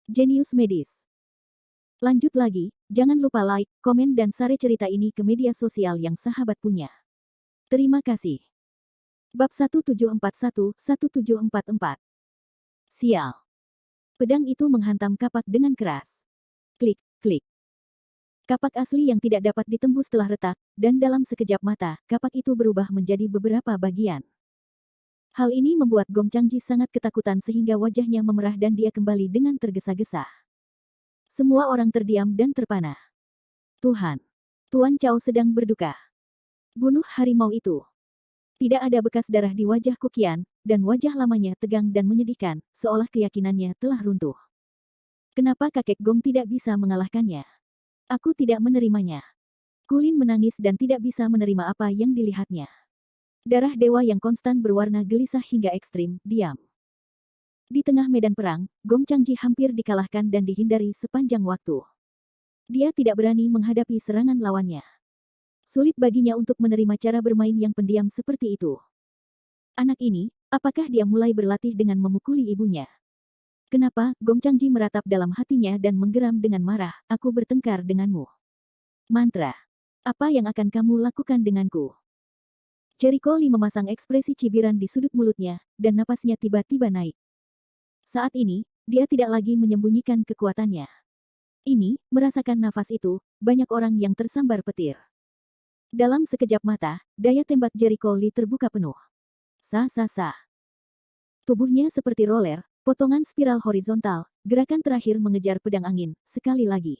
Jenius Medis. Lanjut lagi, jangan lupa like, komen dan share cerita ini ke media sosial yang sahabat punya. Terima kasih. Bab 1741-1744. Sial. Pedang itu menghantam kapak dengan keras. Klik, klik. Kapak asli yang tidak dapat ditembus telah retak, dan dalam sekejap mata, kapak itu berubah menjadi beberapa bagian. Hal ini membuat Gong Changji sangat ketakutan sehingga wajahnya memerah dan dia kembali dengan tergesa-gesa. Semua orang terdiam dan terpana. Tuhan. Tuan Chao sedang berduka. Bunuh harimau itu. Tidak ada bekas darah di wajah Kukian, dan wajah lamanya tegang dan menyedihkan, seolah keyakinannya telah runtuh. Kenapa kakek Gong tidak bisa mengalahkannya? Aku tidak menerimanya. Kulin menangis dan tidak bisa menerima apa yang dilihatnya. Darah dewa yang konstan berwarna gelisah hingga ekstrim, diam. Di tengah medan perang, Gong Changji hampir dikalahkan dan dihindari sepanjang waktu. Dia tidak berani menghadapi serangan lawannya. Sulit baginya untuk menerima cara bermain yang pendiam seperti itu. Anak ini, apakah dia mulai berlatih dengan memukuli ibunya? Kenapa? Gong Changji meratap dalam hatinya dan menggeram dengan marah, aku bertengkar denganmu. Mantra. Apa yang akan kamu lakukan denganku? Jericho Lee memasang ekspresi cibiran di sudut mulutnya, dan napasnya tiba-tiba naik. Saat ini, dia tidak lagi menyembunyikan kekuatannya. Ini, merasakan nafas itu, banyak orang yang tersambar petir. Dalam sekejap mata, daya tembak Jericho Lee terbuka penuh. Sa-sa-sa. Tubuhnya seperti roller, potongan spiral horizontal, gerakan terakhir mengejar pedang angin, sekali lagi.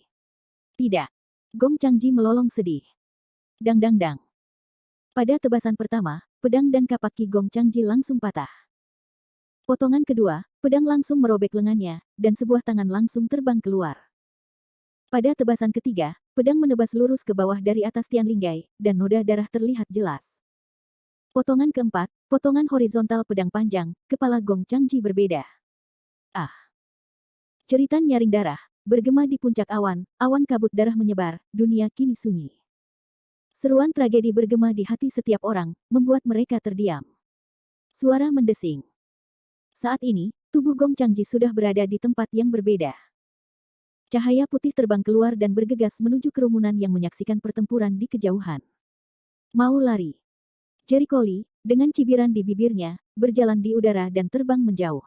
Tidak. Gong Changji melolong sedih. Dang-dang-dang. Pada tebasan pertama, pedang dan kapak Ki Gong Changji langsung patah. Potongan kedua, pedang langsung merobek lengannya, dan sebuah tangan langsung terbang keluar. Pada tebasan ketiga, pedang menebas lurus ke bawah dari atas Tian Linggai, dan noda darah terlihat jelas. Potongan keempat, potongan horizontal pedang panjang, kepala Gong Changji berbeda. Ah! Jeritan nyaring darah, bergema di puncak awan, awan kabut darah menyebar, dunia kini sunyi. Seruan tragedi bergema di hati setiap orang, membuat mereka terdiam. Suara mendesing. Saat ini, tubuh Gong Changji sudah berada di tempat yang berbeda. Cahaya putih terbang keluar dan bergegas menuju kerumunan yang menyaksikan pertempuran di kejauhan. Mau lari. Jericho Lee, dengan cibiran di bibirnya, berjalan di udara dan terbang menjauh.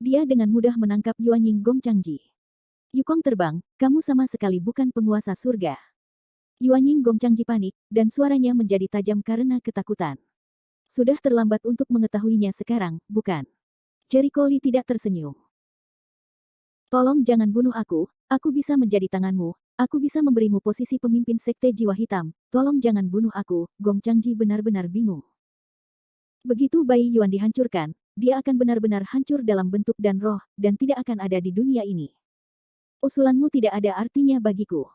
Dia dengan mudah menangkap Yuanying Gong Changji. Yukong terbang, kamu sama sekali bukan penguasa surga. Yuanying Gong Changji panik, dan suaranya menjadi tajam karena ketakutan. Sudah terlambat untuk mengetahuinya sekarang, bukan? Jericho Lee tidak tersenyum. Tolong jangan bunuh aku bisa menjadi tanganmu, aku bisa memberimu posisi pemimpin sekte jiwa hitam, tolong jangan bunuh aku, Gong Changji benar-benar bingung. Begitu Bai Yuan dihancurkan, dia akan benar-benar hancur dalam bentuk dan roh, dan tidak akan ada di dunia ini. Usulanmu tidak ada artinya bagiku.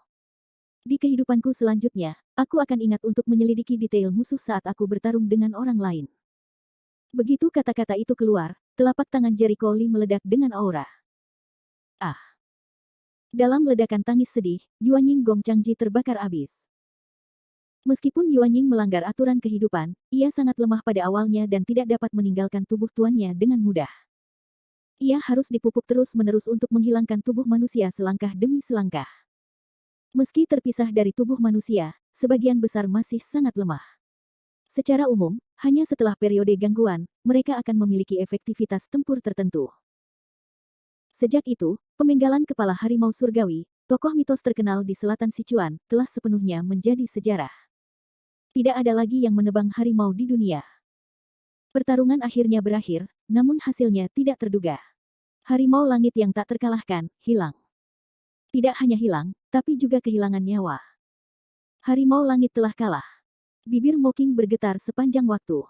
Di kehidupanku selanjutnya, aku akan ingat untuk menyelidiki detail musuh saat aku bertarung dengan orang lain. Begitu kata-kata itu keluar, telapak tangan Jericho Lee meledak dengan aura. Ah! Dalam ledakan tangis sedih, Yuanying Gong Changji terbakar abis. Meskipun Yuanying melanggar aturan kehidupan, ia sangat lemah pada awalnya dan tidak dapat meninggalkan tubuh tuannya dengan mudah. Ia harus dipupuk terus-menerus untuk menghilangkan tubuh manusia selangkah demi selangkah. Meski terpisah dari tubuh manusia, sebagian besar masih sangat lemah. Secara umum, hanya setelah periode gangguan, mereka akan memiliki efektivitas tempur tertentu. Sejak itu, pemenggalan kepala harimau surgawi, tokoh mitos terkenal di selatan Sichuan, telah sepenuhnya menjadi sejarah. Tidak ada lagi yang menebang harimau di dunia. Pertarungan akhirnya berakhir, namun hasilnya tidak terduga. Harimau langit yang tak terkalahkan, hilang. Tidak hanya hilang, tapi juga kehilangan nyawa. Harimau langit telah kalah. Bibir Moking bergetar sepanjang waktu.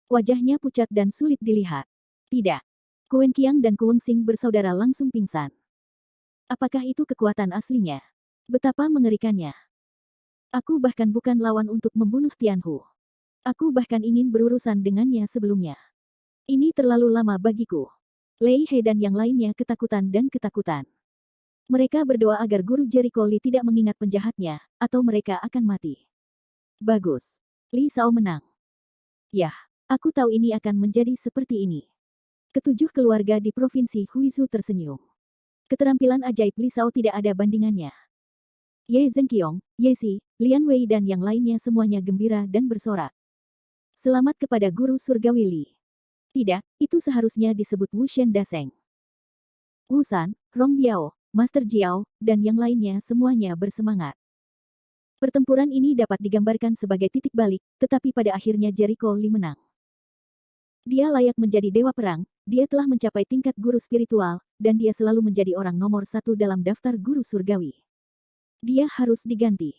Wajahnya pucat dan sulit dilihat. Tidak. Kuwen Qiang dan Kuweng Xing bersaudara langsung pingsan. Apakah itu kekuatan aslinya? Betapa mengerikannya. Aku bahkan bukan lawan untuk membunuh Tianhu. Aku bahkan ingin berurusan dengannya sebelumnya. Ini terlalu lama bagiku. Lei He dan yang lainnya ketakutan dan ketakutan. Mereka berdoa agar guru Jericho Lee tidak mengingat penjahatnya, atau mereka akan mati. Bagus. Li Sao menang. Yah, aku tahu ini akan menjadi seperti ini. Ketujuh keluarga di Provinsi Huizhou tersenyum. Keterampilan ajaib Li Shao tidak ada bandingannya. Ye Zhenqiong, Ye Xi, Lian Wei dan yang lainnya semuanya gembira dan bersorak. Selamat kepada guru surgawi Li. Tidak, itu seharusnya disebut Wu Shen Daseng. Wu San, Rong Biao, Master Jiao, dan yang lainnya semuanya bersemangat. Pertempuran ini dapat digambarkan sebagai titik balik, tetapi pada akhirnya Jericho Li menang. Dia layak menjadi dewa perang, dia telah mencapai tingkat guru spiritual, dan dia selalu menjadi orang nomor 1 dalam daftar guru surgawi. Dia harus diganti.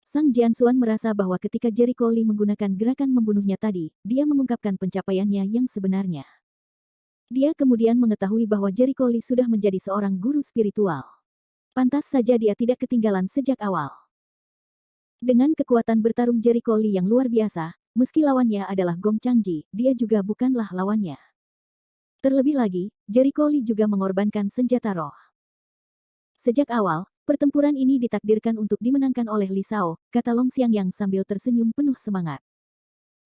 Sang Jianxuan merasa bahwa ketika Jericho Li menggunakan gerakan membunuhnya tadi, dia mengungkapkan pencapaiannya yang sebenarnya. Dia kemudian mengetahui bahwa Jericho Li sudah menjadi seorang guru spiritual. Pantas saja dia tidak ketinggalan sejak awal. Dengan kekuatan bertarung Jericho Li yang luar biasa, meski lawannya adalah Gong Changji, dia juga bukanlah lawannya. Terlebih lagi, Jericho Li juga mengorbankan senjata roh. Sejak awal, pertempuran ini ditakdirkan untuk dimenangkan oleh Li Shao, kata Long Xiangyang sambil tersenyum penuh semangat.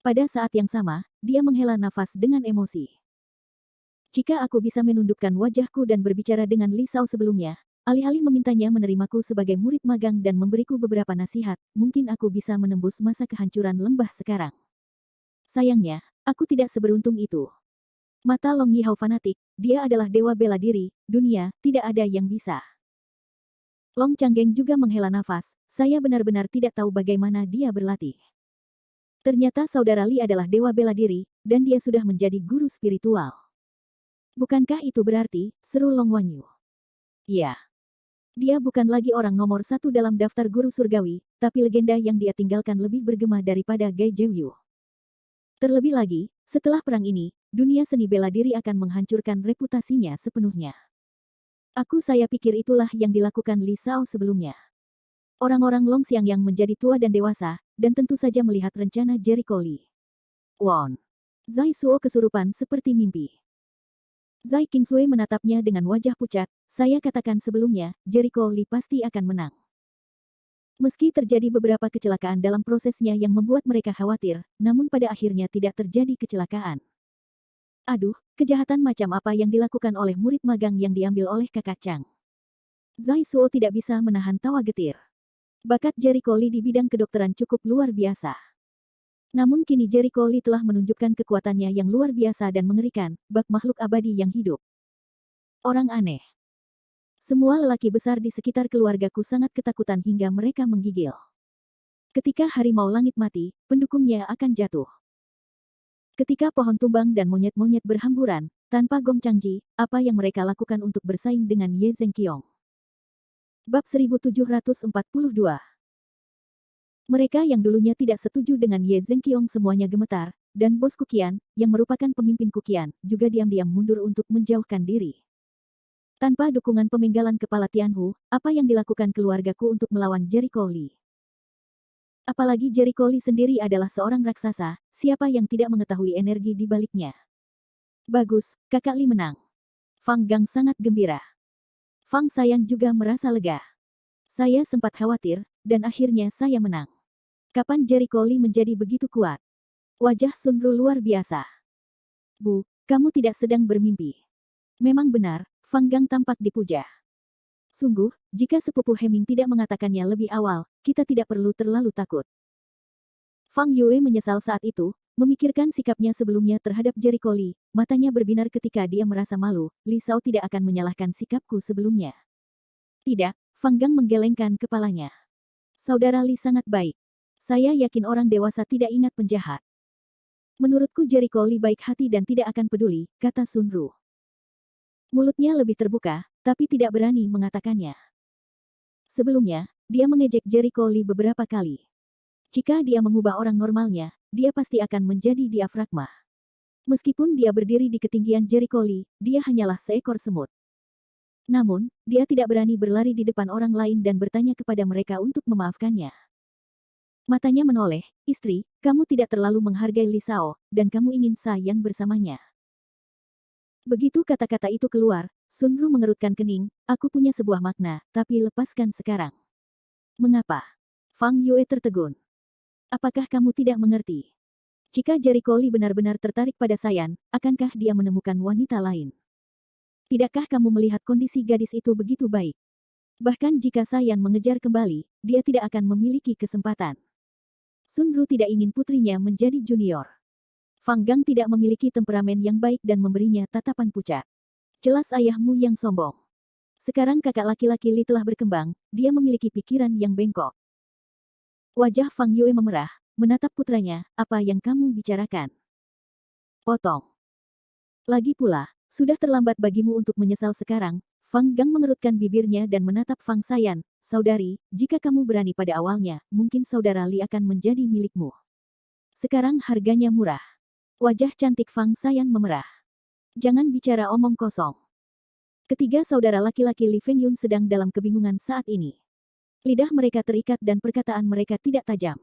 Pada saat yang sama, dia menghela nafas dengan emosi. Jika aku bisa menundukkan wajahku dan berbicara dengan Li Shao sebelumnya, alih-alih memintanya menerimaku sebagai murid magang dan memberiku beberapa nasihat, mungkin aku bisa menembus masa kehancuran lembah sekarang. Sayangnya, aku tidak seberuntung itu. Mata Long Yihao fanatik, dia adalah dewa bela diri, dunia, tidak ada yang bisa. Long Changgeng juga menghela nafas, saya benar-benar tidak tahu bagaimana dia berlatih. Ternyata saudara Li adalah dewa bela diri, dan dia sudah menjadi guru spiritual. Bukankah itu berarti, seru Long Wanyu. Ya. Dia bukan lagi orang nomor 1 dalam daftar guru surgawi, tapi legenda yang dia tinggalkan lebih bergema daripada Gai Jiuyu. Terlebih lagi, setelah perang ini, dunia seni bela diri akan menghancurkan reputasinya sepenuhnya. Saya pikir itulah yang dilakukan Li Shao sebelumnya. Orang-orang Long Xiangyang menjadi tua dan dewasa, dan tentu saja melihat rencana Jericho Li. Won. Zai Suo kesurupan seperti mimpi. Zai Qingsui menatapnya dengan wajah pucat, saya katakan sebelumnya, Jericho Li pasti akan menang. Meski terjadi beberapa kecelakaan dalam prosesnya yang membuat mereka khawatir, namun pada akhirnya tidak terjadi kecelakaan. Aduh, kejahatan macam apa yang dilakukan oleh murid magang yang diambil oleh kakak Chang. Zai Suo tidak bisa menahan tawa getir. Bakat Jericho Li di bidang kedokteran cukup luar biasa. Namun kini Jericho Li telah menunjukkan kekuatannya yang luar biasa dan mengerikan, bak makhluk abadi yang hidup. Orang aneh. Semua lelaki besar di sekitar keluargaku sangat ketakutan hingga mereka menggigil. Ketika harimau langit mati, pendukungnya akan jatuh. Ketika pohon tumbang dan monyet-monyet berhamburan, tanpa Gong Changji, apa yang mereka lakukan untuk bersaing dengan Ye Zhenqiong? Bab 1742. Mereka yang dulunya tidak setuju dengan Ye Zhenqiong semuanya gemetar, dan bos Kukian, yang merupakan pemimpin Kukian, juga diam-diam mundur untuk menjauhkan diri. Tanpa dukungan pemenggalan kepala Tianhu, apa yang dilakukan keluargaku untuk melawan Jericho Li? Apalagi Jericho Li sendiri adalah seorang raksasa, siapa yang tidak mengetahui energi di baliknya. Bagus, kakak Li menang. Fang Gang sangat gembira. Fang Sayan juga merasa lega. Saya sempat khawatir, dan akhirnya saya menang. Kapan Jericho Li menjadi begitu kuat? Wajah Sunru luar biasa. Bu, kamu tidak sedang bermimpi. Memang benar, Fang Gang tampak dipuja. Sungguh, jika sepupu Heming tidak mengatakannya lebih awal, kita tidak perlu terlalu takut. Fang Yue menyesal saat itu, memikirkan sikapnya sebelumnya terhadap Jericho Li, matanya berbinar ketika dia merasa malu, Li Shao tidak akan menyalahkan sikapku sebelumnya. Tidak, Fang Gang menggelengkan kepalanya. Saudara Li sangat baik. Saya yakin orang dewasa tidak ingat penjahat. Menurutku Jericho Li baik hati dan tidak akan peduli, kata Sunru. Mulutnya lebih terbuka, tapi tidak berani mengatakannya. Sebelumnya, dia mengejek Jericho Li beberapa kali. Jika dia mengubah orang normalnya, dia pasti akan menjadi diafragma. Meskipun dia berdiri di ketinggian Jericho Li, dia hanyalah seekor semut. Namun, dia tidak berani berlari di depan orang lain dan bertanya kepada mereka untuk memaafkannya. Matanya menoleh, istri, kamu tidak terlalu menghargai Li Shao, dan kamu ingin Sayan bersamanya. Begitu kata-kata itu keluar, Sunru mengerutkan kening, aku punya sebuah makna, tapi lepaskan sekarang. Mengapa? Fang Yue tertegun. Apakah kamu tidak mengerti? Jika Jericho Li benar-benar tertarik pada Sayan, akankah dia menemukan wanita lain? Tidakkah kamu melihat kondisi gadis itu begitu baik? Bahkan jika Sayan mengejar kembali, dia tidak akan memiliki kesempatan. Sunru tidak ingin putrinya menjadi junior. Fang Gang tidak memiliki temperamen yang baik dan memberinya tatapan pucat. Jelas ayahmu yang sombong. Sekarang kakak laki-laki Li telah berkembang, dia memiliki pikiran yang bengkok. Wajah Fang Yue memerah, menatap putranya, apa yang kamu bicarakan? Potong. Lagi pula, sudah terlambat bagimu untuk menyesal sekarang. Fang Gang mengerutkan bibirnya dan menatap Fang Sayan, saudari, jika kamu berani pada awalnya, mungkin saudara Li akan menjadi milikmu. Sekarang harganya murah. Wajah cantik Fang Sayan memerah. Jangan bicara omong kosong. Ketiga saudara laki-laki Li Fengyun sedang dalam kebingungan saat ini. Lidah mereka terikat dan perkataan mereka tidak tajam.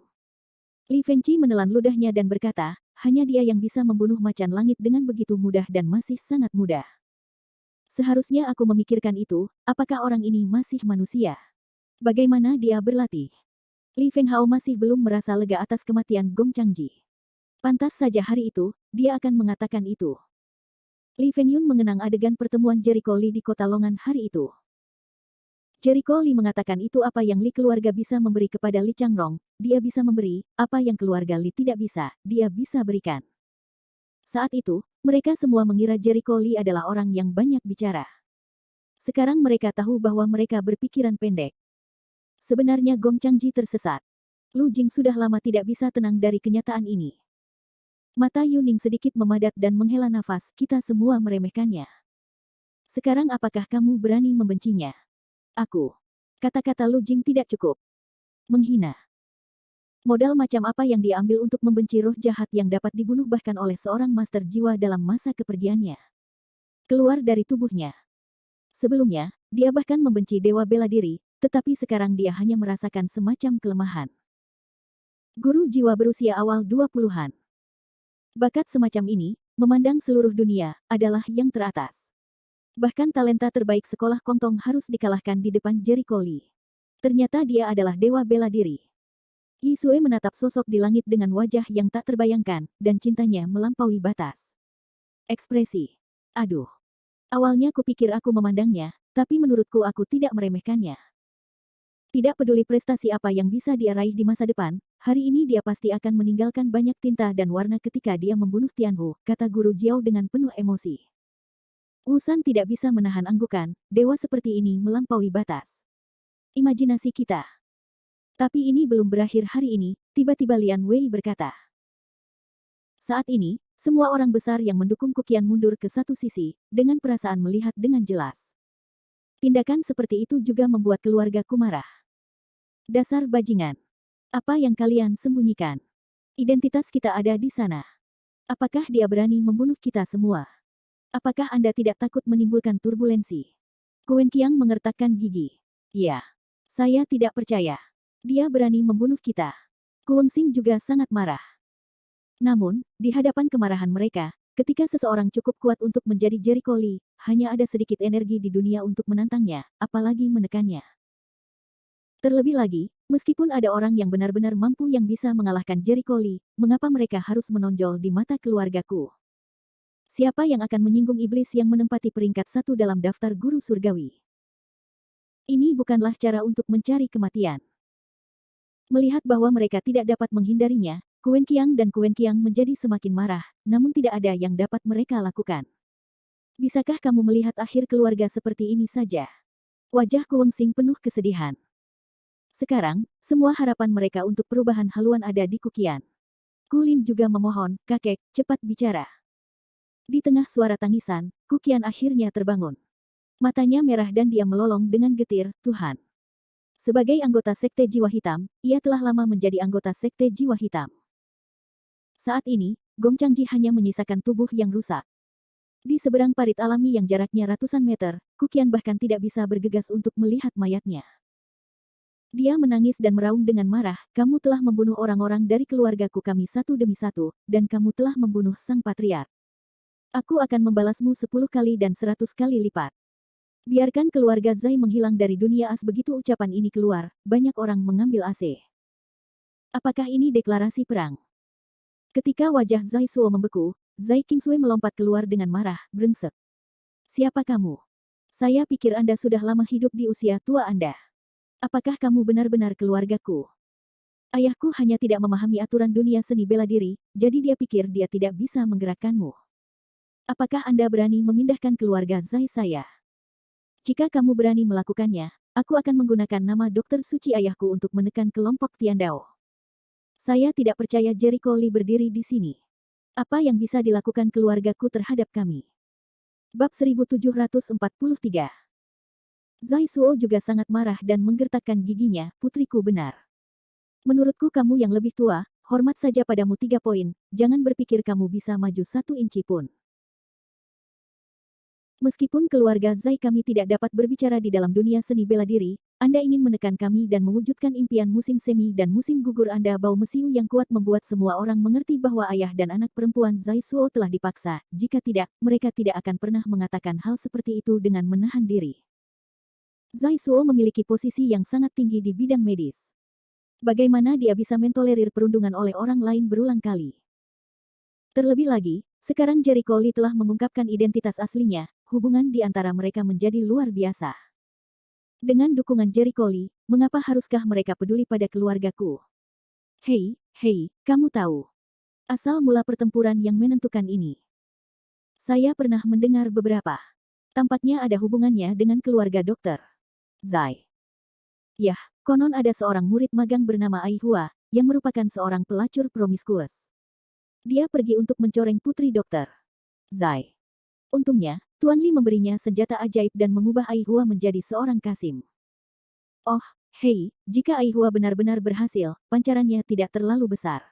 Li Fengqi menelan ludahnya dan berkata, hanya dia yang bisa membunuh macan langit dengan begitu mudah dan masih sangat mudah. Seharusnya aku memikirkan itu, apakah orang ini masih manusia? Bagaimana dia berlatih? Li Fenghao masih belum merasa lega atas kematian Gong Changji. Pantas saja hari itu, dia akan mengatakan itu. Li Fengyun mengenang adegan pertemuan Jericho Li di kota Longan hari itu. Jericho Li mengatakan itu apa yang Li keluarga bisa memberi kepada Li Changrong, dia bisa memberi, apa yang keluarga Li tidak bisa, dia bisa berikan. Saat itu, mereka semua mengira Jericho Li adalah orang yang banyak bicara. Sekarang mereka tahu bahwa mereka berpikiran pendek. Sebenarnya Gong Changji tersesat. Lu Jing sudah lama tidak bisa tenang dari kenyataan ini. Mata Yuning sedikit memadat dan menghela nafas, kita semua meremehkannya. Sekarang apakah kamu berani membencinya? Aku. Kata-kata Lu Jing tidak cukup. Menghina. Modal macam apa yang dia ambil untuk membenci roh jahat yang dapat dibunuh bahkan oleh seorang master jiwa dalam masa kepergiannya? Keluar dari tubuhnya. Sebelumnya, dia bahkan membenci dewa bela diri, tetapi sekarang dia hanya merasakan semacam kelemahan. Guru jiwa berusia awal 20-an. Bakat semacam ini, memandang seluruh dunia, adalah yang teratas. Bahkan talenta terbaik sekolah Kongtong harus dikalahkan di depan Jericho Li. Ternyata dia adalah dewa bela diri. Yi Sue menatap sosok di langit dengan wajah yang tak terbayangkan, dan cintanya melampaui batas. Ekspresi. Aduh. Awalnya kupikir aku memandangnya, tapi menurutku aku tidak meremehkannya. Tidak peduli prestasi apa yang bisa dia raih di masa depan, hari ini dia pasti akan meninggalkan banyak tinta dan warna ketika dia membunuh Tianhu, kata Guru Jiao dengan penuh emosi. Wusan tidak bisa menahan anggukan, dewa seperti ini melampaui batas. Imajinasi kita. Tapi ini belum berakhir hari ini, tiba-tiba Lian Wei berkata. Saat ini, semua orang besar yang mendukung Kukian mundur ke satu sisi, dengan perasaan melihat dengan jelas. Tindakan seperti itu juga membuat keluargaku marah. Dasar bajingan. Apa yang kalian sembunyikan? Identitas kita ada di sana. Apakah dia berani membunuh kita semua? Apakah Anda tidak takut menimbulkan turbulensi? Kuen Qiang mengertakkan gigi. Ya. Saya tidak percaya. Dia berani membunuh kita. Kueng Xing juga sangat marah. Namun, di hadapan kemarahan mereka, ketika seseorang cukup kuat untuk menjadi Jericho Li, hanya ada sedikit energi di dunia untuk menantangnya, apalagi menekannya. Terlebih lagi, meskipun ada orang yang benar-benar mampu yang bisa mengalahkan Jericho Li, mengapa mereka harus menonjol di mata keluargaku? Siapa yang akan menyinggung iblis yang menempati peringkat 1 dalam daftar guru surgawi? Ini bukanlah cara untuk mencari kematian. Melihat bahwa mereka tidak dapat menghindarinya, Kuen Qiang dan Kuen Qiang menjadi semakin marah, namun tidak ada yang dapat mereka lakukan. Bisakah kamu melihat akhir keluarga seperti ini saja? Wajah Kueng Xing penuh kesedihan. Sekarang, semua harapan mereka untuk perubahan haluan ada di Kukian. Kulin juga memohon, kakek, cepat bicara. Di tengah suara tangisan, Kukian akhirnya terbangun. Matanya merah dan dia melolong dengan getir, Tuhan. Sebagai anggota Sekte Jiwa Hitam, ia telah lama menjadi anggota Sekte Jiwa Hitam. Saat ini, Gong Changji hanya menyisakan tubuh yang rusak. Di seberang parit alami yang jaraknya ratusan meter, Kukian bahkan tidak bisa bergegas untuk melihat mayatnya. Dia menangis dan meraung dengan marah, kamu telah membunuh orang-orang dari keluargaku kami satu demi satu, dan kamu telah membunuh sang patriark. Aku akan membalasmu 10 kali dan 100 kali lipat. Biarkan keluarga Zai menghilang dari dunia as begitu ucapan ini keluar, banyak orang mengambil AC. Apakah ini deklarasi perang? Ketika wajah Zai Suo membeku, Zai Qingsui melompat keluar dengan marah, brengsek. Siapa kamu? Saya pikir Anda sudah lama hidup di usia tua Anda. Apakah kamu benar-benar keluargaku? Ayahku hanya tidak memahami aturan dunia seni bela diri, jadi dia pikir dia tidak bisa menggerakkanmu. Apakah Anda berani memindahkan keluarga Zai saya? Jika kamu berani melakukannya, aku akan menggunakan nama Dokter Suci Ayahku untuk menekan kelompok Tiandao. Saya tidak percaya Jericho Lee berdiri di sini. Apa yang bisa dilakukan keluargaku terhadap kami? Bab 1743. Zai Suo juga sangat marah dan menggertakkan giginya, putriku benar. Menurutku kamu yang lebih tua, hormat saja padamu 3 poin, jangan berpikir kamu bisa maju 1 inci pun. Meskipun keluarga Zai kami tidak dapat berbicara di dalam dunia seni bela diri, Anda ingin menekan kami dan mewujudkan impian musim semi dan musim gugur Anda. Bau mesiu yang kuat membuat semua orang mengerti bahwa ayah dan anak perempuan Zai Suo telah dipaksa, jika tidak, mereka tidak akan pernah mengatakan hal seperti itu dengan menahan diri. Zai Suo memiliki posisi yang sangat tinggi di bidang medis. Bagaimana dia bisa mentolerir perundungan oleh orang lain berulang kali? Terlebih lagi, sekarang Jericho Lee telah mengungkapkan identitas aslinya, hubungan di antara mereka menjadi luar biasa. Dengan dukungan Jericho Lee, mengapa haruskah mereka peduli pada keluargaku? Hei, kamu tahu. Asal mula pertempuran yang menentukan ini. Saya pernah mendengar beberapa. Tampaknya ada hubungannya dengan keluarga dokter Zai. Yah, konon ada seorang murid magang bernama Ai Hua, yang merupakan seorang pelacur promiskuus. Dia pergi untuk mencoreng putri dokter Zai. Untungnya, Tuan Li memberinya senjata ajaib dan mengubah Ai Hua menjadi seorang kasim. Oh, hei, jika Ai Hua benar-benar berhasil, pancarannya tidak terlalu besar.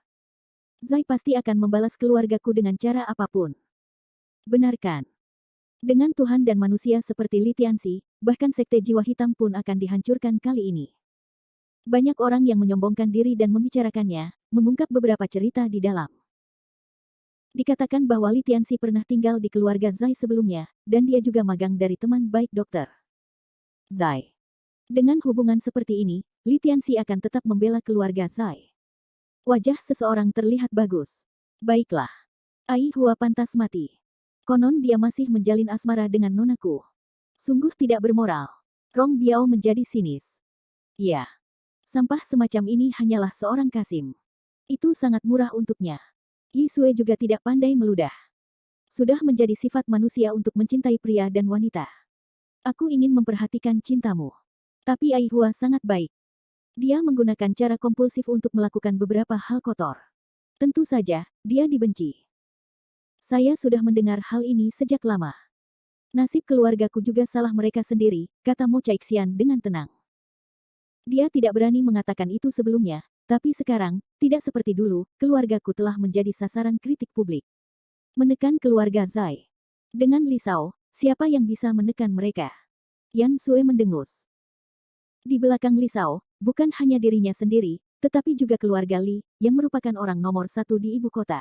Zai pasti akan membalas keluargaku dengan cara apapun. Benarkan? Dengan Tuhan dan manusia seperti Li Tianxi, bahkan sekte jiwa hitam pun akan dihancurkan kali ini. Banyak orang yang menyombongkan diri dan membicarakannya, mengungkap beberapa cerita di dalam. Dikatakan bahwa Li Tianxi pernah tinggal di keluarga Zai sebelumnya, dan dia juga magang dari teman baik dokter Zai. Dengan hubungan seperti ini, Li Tianxi akan tetap membela keluarga Zai. Wajah seseorang terlihat bagus. Baiklah. Ai Hua pantas mati. Konon dia masih menjalin asmara dengan nonaku. Sungguh tidak bermoral. Rong Biao menjadi sinis. Ya. Sampah semacam ini hanyalah seorang kasim. Itu sangat murah untuknya. Yi Sue juga tidak pandai meludah. Sudah menjadi sifat manusia untuk mencintai pria dan wanita. Aku ingin memperhatikan cintamu. Tapi Ai Hua sangat baik. Dia menggunakan cara kompulsif untuk melakukan beberapa hal kotor. Tentu saja, dia dibenci. Saya sudah mendengar hal ini sejak lama. Nasib keluargaku juga salah mereka sendiri, kata Mo Chaixian dengan tenang. Dia tidak berani mengatakan itu sebelumnya, tapi sekarang, tidak seperti dulu, keluargaku telah menjadi sasaran kritik publik. Menekan keluarga Zai. Dengan Li Shao, siapa yang bisa menekan mereka? Yan Sue mendengus. Di belakang Li Shao, bukan hanya dirinya sendiri, tetapi juga keluarga Li, yang merupakan orang nomor 1 di ibu kota.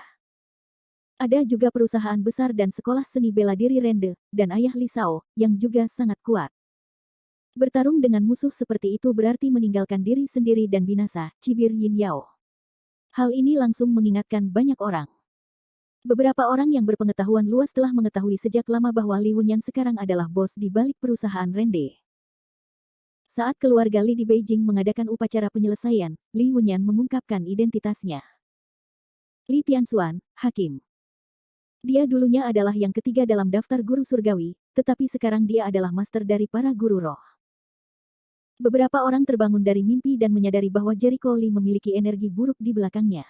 Ada juga perusahaan besar dan sekolah seni bela diri Rende, dan ayah Li Shao, yang juga sangat kuat. Bertarung dengan musuh seperti itu berarti meninggalkan diri sendiri dan binasa, cibir Yin Yao. Hal ini langsung mengingatkan banyak orang. Beberapa orang yang berpengetahuan luas telah mengetahui sejak lama bahwa Li Wenyan sekarang adalah bos di balik perusahaan Rende. Saat keluarga Li di Beijing mengadakan upacara penyelesaian, Li Wenyan mengungkapkan identitasnya. Li Tianxuan, Hakim. Dia dulunya adalah yang ketiga dalam daftar guru surgawi, tetapi sekarang dia adalah master dari para guru roh. Beberapa orang terbangun dari mimpi dan menyadari bahwa Jericho Lee memiliki energi buruk di belakangnya.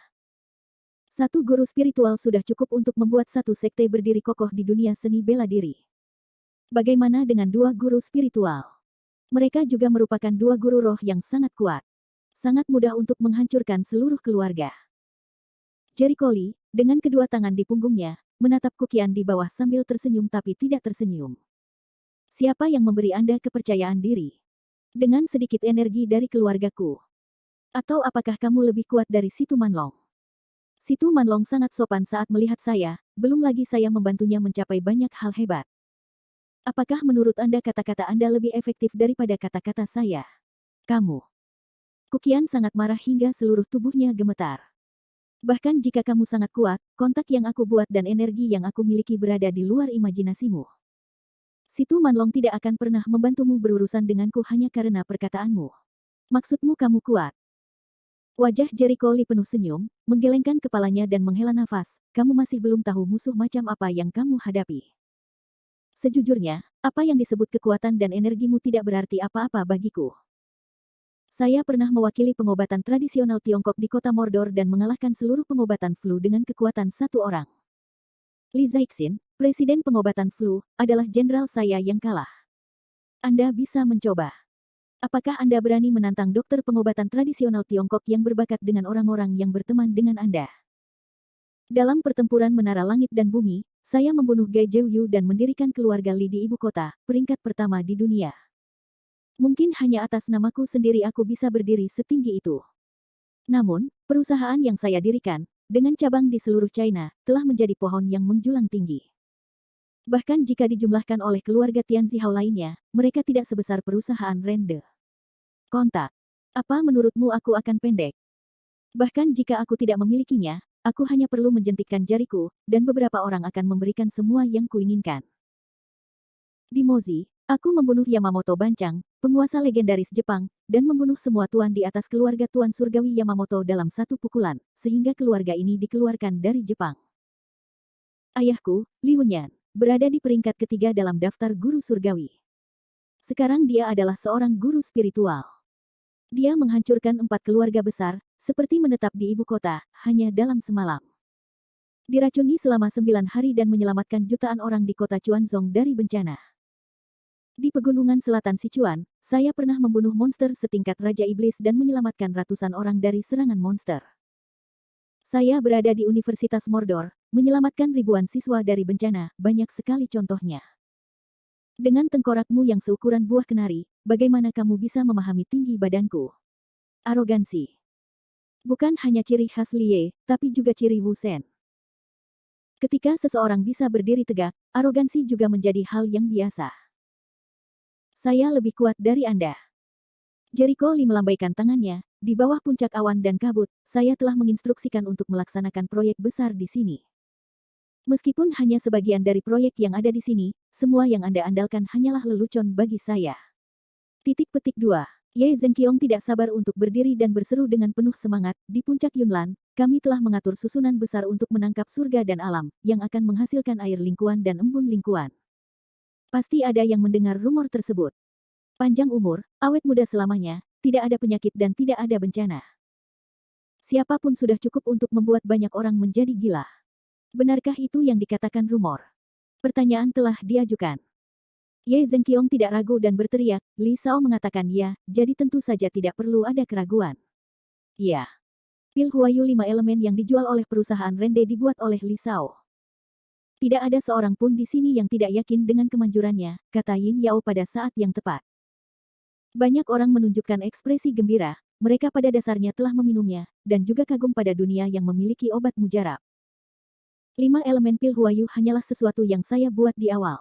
Satu guru spiritual sudah cukup untuk membuat satu sekte berdiri kokoh di dunia seni bela diri. Bagaimana dengan 2 guru spiritual? Mereka juga merupakan 2 guru roh yang sangat kuat. Sangat mudah untuk menghancurkan seluruh keluarga. Jericho Lee, dengan kedua tangan di punggungnya, menatap Kukian di bawah sambil tersenyum tapi tidak tersenyum. Siapa yang memberi Anda kepercayaan diri? Dengan sedikit energi dari keluargaku. Atau apakah kamu lebih kuat dari Situ Manlong? Situ Manlong sangat sopan saat melihat saya, belum lagi saya membantunya mencapai banyak hal hebat. Apakah menurut Anda kata-kata Anda lebih efektif daripada kata-kata saya? Kamu. Kukian sangat marah hingga seluruh tubuhnya gemetar. Bahkan jika kamu sangat kuat, kontak yang aku buat dan energi yang aku miliki berada di luar imajinasimu. Si Tu Manlong tidak akan pernah membantumu berurusan denganku hanya karena perkataanmu. Maksudmu kamu kuat? Wajah Jericho Lee penuh senyum, menggelengkan kepalanya dan menghela nafas. Kamu masih belum tahu musuh macam apa yang kamu hadapi. Sejujurnya, apa yang disebut kekuatan dan energimu tidak berarti apa-apa bagiku. Saya pernah mewakili pengobatan tradisional Tiongkok di kota Mordor dan mengalahkan seluruh pengobatan flu dengan kekuatan satu orang. Li Zixin, presiden pengobatan flu, adalah jenderal saya yang kalah. Anda bisa mencoba. Apakah Anda berani menantang dokter pengobatan tradisional Tiongkok yang berbakat dengan orang-orang yang berteman dengan Anda? Dalam pertempuran Menara Langit dan Bumi, saya membunuh Gai Zhouyu dan mendirikan keluarga Li di ibu kota, peringkat pertama di dunia. Mungkin hanya atas namaku sendiri aku bisa berdiri setinggi itu. Namun, perusahaan yang saya dirikan, dengan cabang di seluruh China, telah menjadi pohon yang menjulang tinggi. Bahkan jika dijumlahkan oleh keluarga Tian Zihao lainnya, mereka tidak sebesar perusahaan Rende. Kontak. Apa menurutmu aku akan pendek? Bahkan jika aku tidak memilikinya, aku hanya perlu menjentikkan jariku, dan beberapa orang akan memberikan semua yang kuinginkan. Di Mozi, aku membunuh Yamamoto Bancang, penguasa legendaris Jepang, dan membunuh semua tuan di atas keluarga Tuan Surgawi Yamamoto dalam satu pukulan, sehingga keluarga ini dikeluarkan dari Jepang. Ayahku, Li Wenyan, berada di peringkat ketiga dalam daftar guru surgawi. Sekarang dia adalah seorang guru spiritual. Dia menghancurkan 4 keluarga besar, seperti menetap di ibu kota, hanya dalam semalam. Diracuni selama 9 hari dan menyelamatkan jutaan orang di kota Chuanzong dari bencana. Di pegunungan selatan Sichuan, saya pernah membunuh monster setingkat Raja Iblis dan menyelamatkan ratusan orang dari serangan monster. Saya berada di Universitas Mordor, menyelamatkan ribuan siswa dari bencana, banyak sekali contohnya. Dengan tengkorakmu yang seukuran buah kenari, bagaimana kamu bisa memahami tinggi badanku? Arogansi. Bukan hanya ciri khas Lie, tapi juga ciri Wu Shen. Ketika seseorang bisa berdiri tegak, arogansi juga menjadi hal yang biasa. Saya lebih kuat dari Anda. Jericho Lee melambaikan tangannya, di bawah puncak awan dan kabut, saya telah menginstruksikan untuk melaksanakan proyek besar di sini. Meskipun hanya sebagian dari proyek yang ada di sini, semua yang Anda andalkan hanyalah lelucon bagi saya. Titik petik 2. Ye Zhenqiong tidak sabar untuk berdiri dan berseru dengan penuh semangat, di puncak Yunlan, kami telah mengatur susunan besar untuk menangkap surga dan alam, yang akan menghasilkan air lingkuan dan embun lingkuan. Pasti ada yang mendengar rumor tersebut. Panjang umur, awet muda selamanya, tidak ada penyakit dan tidak ada bencana. Siapapun sudah cukup untuk membuat banyak orang menjadi gila. Benarkah itu yang dikatakan rumor? Pertanyaan telah diajukan. Ye Zhenqiong tidak ragu dan berteriak, Li Shao mengatakan ya, jadi tentu saja tidak perlu ada keraguan. Ya. Pil Huayu 5 elemen yang dijual oleh perusahaan Rende dibuat oleh Li Shao. Tidak ada seorang pun di sini yang tidak yakin dengan kemanjurannya, kata Yin Yao pada saat yang tepat. Banyak orang menunjukkan ekspresi gembira, mereka pada dasarnya telah meminumnya, dan juga kagum pada dunia yang memiliki obat mujarab. 5 elemen pil Huayu hanyalah sesuatu yang saya buat di awal.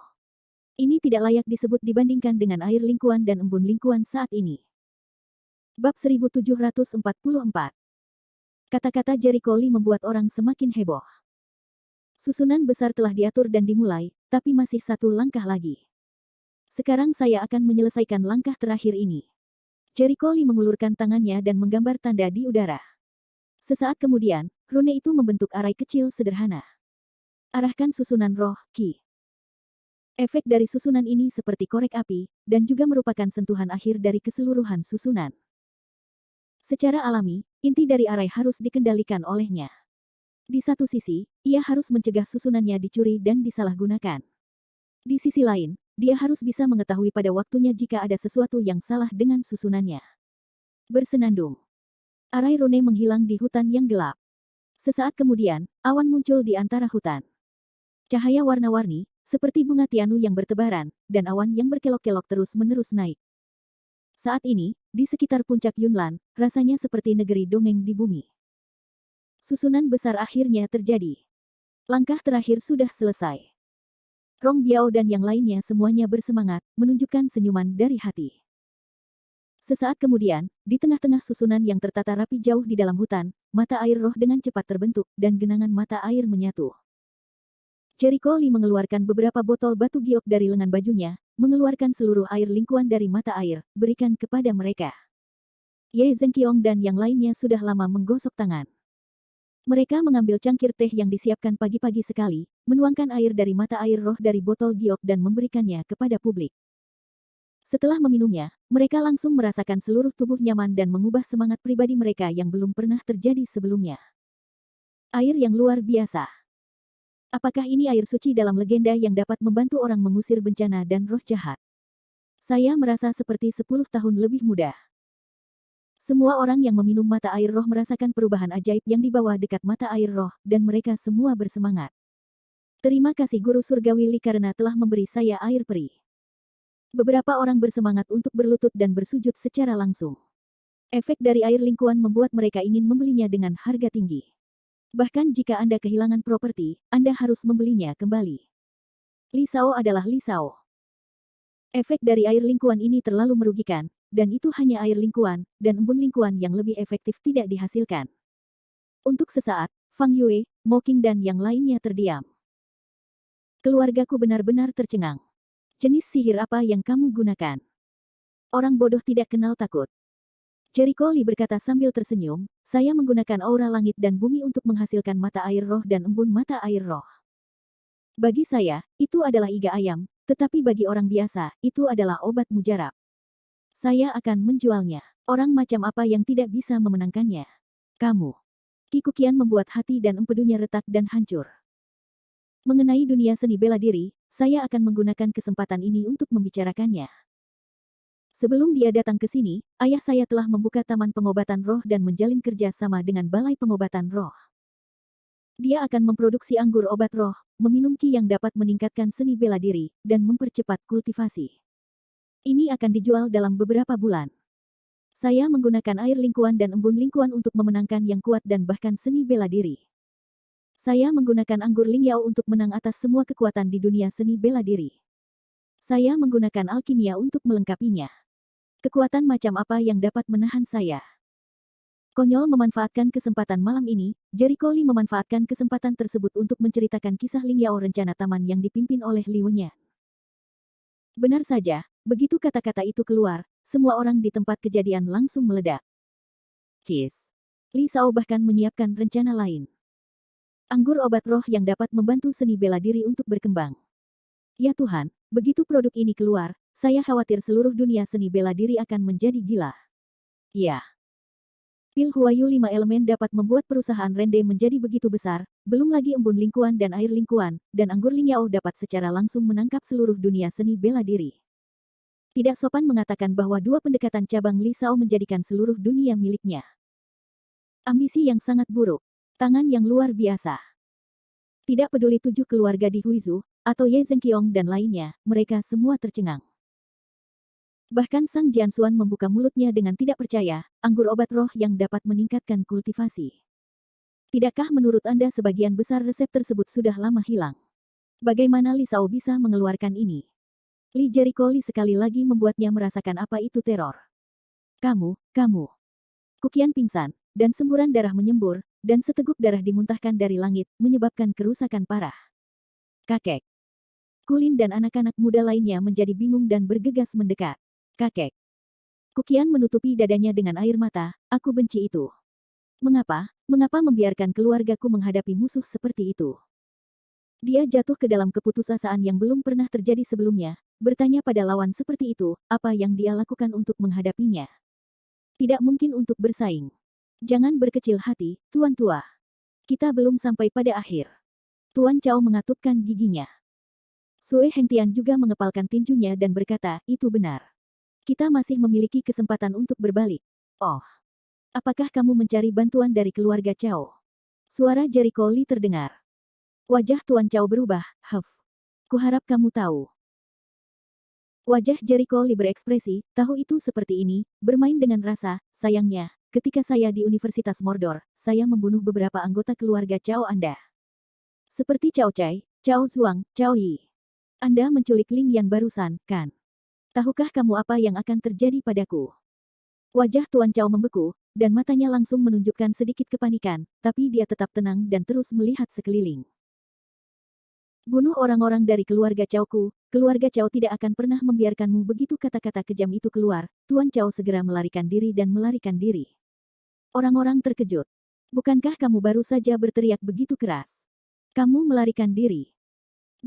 Ini tidak layak disebut dibandingkan dengan air lingkuan dan embun lingkuan saat ini. Bab 1744. Kata-kata Jericho Lee membuat orang semakin heboh. Susunan besar telah diatur dan dimulai, tapi masih satu langkah lagi. Sekarang saya akan menyelesaikan langkah terakhir ini. Jericho Lee mengulurkan tangannya dan menggambar tanda di udara. Sesaat kemudian, rune itu membentuk arai kecil sederhana. Arahkan susunan roh, Qi. Efek dari susunan ini seperti korek api, dan juga merupakan sentuhan akhir dari keseluruhan susunan. Secara alami, inti dari arai harus dikendalikan olehnya. Di satu sisi, ia harus mencegah susunannya dicuri dan disalahgunakan. Di sisi lain, dia harus bisa mengetahui pada waktunya jika ada sesuatu yang salah dengan susunannya. Bersenandung. Arai rune menghilang di hutan yang gelap. Sesaat kemudian, awan muncul di antara hutan. Cahaya warna-warni, seperti bunga tianu yang bertebaran, dan awan yang berkelok-kelok terus-menerus naik. Saat ini, di sekitar puncak Yunlan, rasanya seperti negeri dongeng di bumi. Susunan besar akhirnya terjadi. Langkah terakhir sudah selesai. Rong Biao dan yang lainnya semuanya bersemangat, menunjukkan senyuman dari hati. Sesaat kemudian, di tengah-tengah susunan yang tertata rapi jauh di dalam hutan, mata air roh dengan cepat terbentuk, dan genangan mata air menyatu. Jericho Lee mengeluarkan beberapa botol batu giok dari lengan bajunya, mengeluarkan seluruh air lingkuan dari mata air, berikan kepada mereka. Ye Zhenqiong dan yang lainnya sudah lama menggosok tangan. Mereka mengambil cangkir teh yang disiapkan pagi-pagi sekali, menuangkan air dari mata air roh dari botol giok dan memberikannya kepada publik. Setelah meminumnya, mereka langsung merasakan seluruh tubuh nyaman dan mengubah semangat pribadi mereka yang belum pernah terjadi sebelumnya. Air yang luar biasa. Apakah ini air suci dalam legenda yang dapat membantu orang mengusir bencana dan roh jahat? Saya merasa seperti 10 tahun lebih muda. Semua orang yang meminum mata air roh merasakan perubahan ajaib yang dibawa dekat mata air roh, dan mereka semua bersemangat. Terima kasih Guru Surgawi Li karena telah memberi saya air peri. Beberapa orang bersemangat untuk berlutut dan bersujud secara langsung. Efek dari air lingkuan membuat mereka ingin membelinya dengan harga tinggi. Bahkan jika Anda kehilangan properti, Anda harus membelinya kembali. Li Shao adalah Li Shao. Efek dari air lingkuan ini terlalu merugikan, dan itu hanya air lingkuan, dan embun lingkuan yang lebih efektif tidak dihasilkan. Untuk sesaat, Fang Yue, Mo Qing dan yang lainnya terdiam. Keluargaku benar-benar tercengang. Jenis sihir apa yang kamu gunakan? Orang bodoh tidak kenal takut. Jericho Lee berkata sambil tersenyum, saya menggunakan aura langit dan bumi untuk menghasilkan mata air roh dan embun mata air roh. Bagi saya, itu adalah iga ayam, tetapi bagi orang biasa, itu adalah obat mujarab. Saya akan menjualnya. Orang macam apa yang tidak bisa memenangkannya? Kamu. Kikukian membuat hati dan empedunya retak dan hancur. Mengenai dunia seni bela diri, saya akan menggunakan kesempatan ini untuk membicarakannya. Sebelum dia datang ke sini, ayah saya telah membuka taman pengobatan roh dan menjalin kerja sama dengan balai pengobatan roh. Dia akan memproduksi anggur obat roh, meminum ki yang dapat meningkatkan seni bela diri, dan mempercepat kultivasi. Ini akan dijual dalam beberapa bulan. Saya menggunakan air lingkuan dan embun lingkuan untuk memenangkan yang kuat dan bahkan seni bela diri. Saya menggunakan anggur Lingyao untuk menang atas semua kekuatan di dunia seni bela diri. Saya menggunakan alkimia untuk melengkapinya. Kekuatan macam apa yang dapat menahan saya? Konyol memanfaatkan kesempatan malam ini, Jericho Lee memanfaatkan kesempatan tersebut untuk menceritakan kisah Lingyao rencana taman yang dipimpin oleh Li Wenyan. Benar saja, begitu kata-kata itu keluar, semua orang di tempat kejadian langsung meledak. Kiss. Li Shao bahkan menyiapkan rencana lain. Anggur obat roh yang dapat membantu seni bela diri untuk berkembang. Ya Tuhan, begitu produk ini keluar, saya khawatir seluruh dunia seni bela diri akan menjadi gila. Ya. Pil Huayu 5 elemen dapat membuat perusahaan Rende menjadi begitu besar, belum lagi embun lingkuan dan air lingkuan, dan anggur Lingyao dapat secara langsung menangkap seluruh dunia seni bela diri. Tidak sopan mengatakan bahwa dua pendekatan cabang Li Shao menjadikan seluruh dunia miliknya. Ambisi yang sangat buruk. Tangan yang luar biasa. Tidak peduli 7 keluarga di Huizu, atau Ye Zhenqiong dan lainnya, mereka semua tercengang. Bahkan Sang Jianxuan membuka mulutnya dengan tidak percaya, anggur obat roh yang dapat meningkatkan kultivasi. Tidakkah menurut Anda sebagian besar resep tersebut sudah lama hilang? Bagaimana Li Shao bisa mengeluarkan ini? Li Jericho Lee sekali lagi membuatnya merasakan apa itu teror. Kamu. Kukian pingsan, dan semburan darah menyembur, dan seteguk darah dimuntahkan dari langit, menyebabkan kerusakan parah. Kakek. Kulin dan anak-anak muda lainnya menjadi bingung dan bergegas mendekat. Kakek. Kukian menutupi dadanya dengan air mata, aku benci itu. Mengapa membiarkan keluargaku menghadapi musuh seperti itu? Dia jatuh ke dalam keputusasaan yang belum pernah terjadi sebelumnya, bertanya pada lawan seperti itu, apa yang dia lakukan untuk menghadapinya. Tidak mungkin untuk bersaing. Jangan berkecil hati, Tuan Tua. Kita belum sampai pada akhir. Tuan Chao mengatupkan giginya. Sue Hengtian juga mengepalkan tinjunya dan berkata, itu benar. Kita masih memiliki kesempatan untuk berbalik. Oh. Apakah kamu mencari bantuan dari keluarga Chao? Suara Jericho Lee terdengar. Wajah Tuan Chao berubah, Kuharap kamu tahu. Wajah Jericho Lee berekspresi, tahu itu seperti ini, bermain dengan rasa, sayangnya, ketika saya di Universitas Mordor, saya membunuh beberapa anggota keluarga Chao Anda. Seperti Chao Chai, Chao Zuang, Chao Yi. Anda menculik Ling Yan barusan, kan? Tahukah kamu apa yang akan terjadi padaku? Wajah Tuan Chao membeku, dan matanya langsung menunjukkan sedikit kepanikan, tapi dia tetap tenang dan terus melihat sekeliling. Bunuh orang-orang dari keluarga Chaoku, keluarga Chao tidak akan pernah membiarkanmu. Begitu kata-kata kejam itu keluar, Tuan Chao segera melarikan diri dan melarikan diri. Orang-orang terkejut. Bukankah kamu baru saja berteriak begitu keras? Kamu melarikan diri.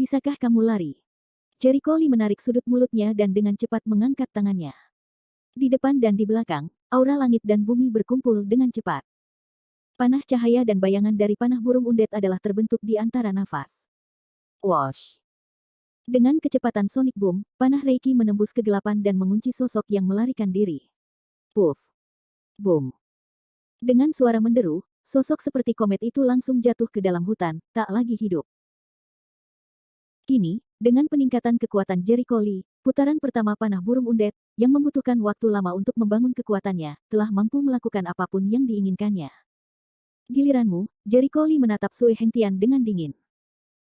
Bisakah kamu lari? Jericho Lee menarik sudut mulutnya dan dengan cepat mengangkat tangannya. Di depan dan di belakang, aura langit dan bumi berkumpul dengan cepat. Panah cahaya dan bayangan dari panah burung undet adalah terbentuk di antara nafas. Wash. Dengan kecepatan sonic boom, panah Reiki menembus kegelapan dan mengunci sosok yang melarikan diri. Puff. Boom. Dengan suara menderu, sosok seperti komet itu langsung jatuh ke dalam hutan, tak lagi hidup. Kini, dengan peningkatan kekuatan Jericho Lee, putaran pertama panah burung undet, yang membutuhkan waktu lama untuk membangun kekuatannya, telah mampu melakukan apapun yang diinginkannya. Giliranmu, Jericho Lee menatap Sui Hengtian dengan dingin.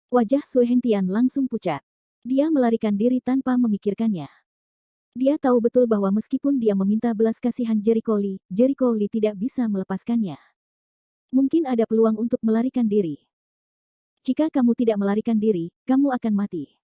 Wajah Sui Hengtian langsung pucat. Dia melarikan diri tanpa memikirkannya. Dia tahu betul bahwa meskipun dia meminta belas kasihan Jericho Lee tidak bisa melepaskannya. Mungkin ada peluang untuk melarikan diri. Jika kamu tidak melarikan diri, kamu akan mati.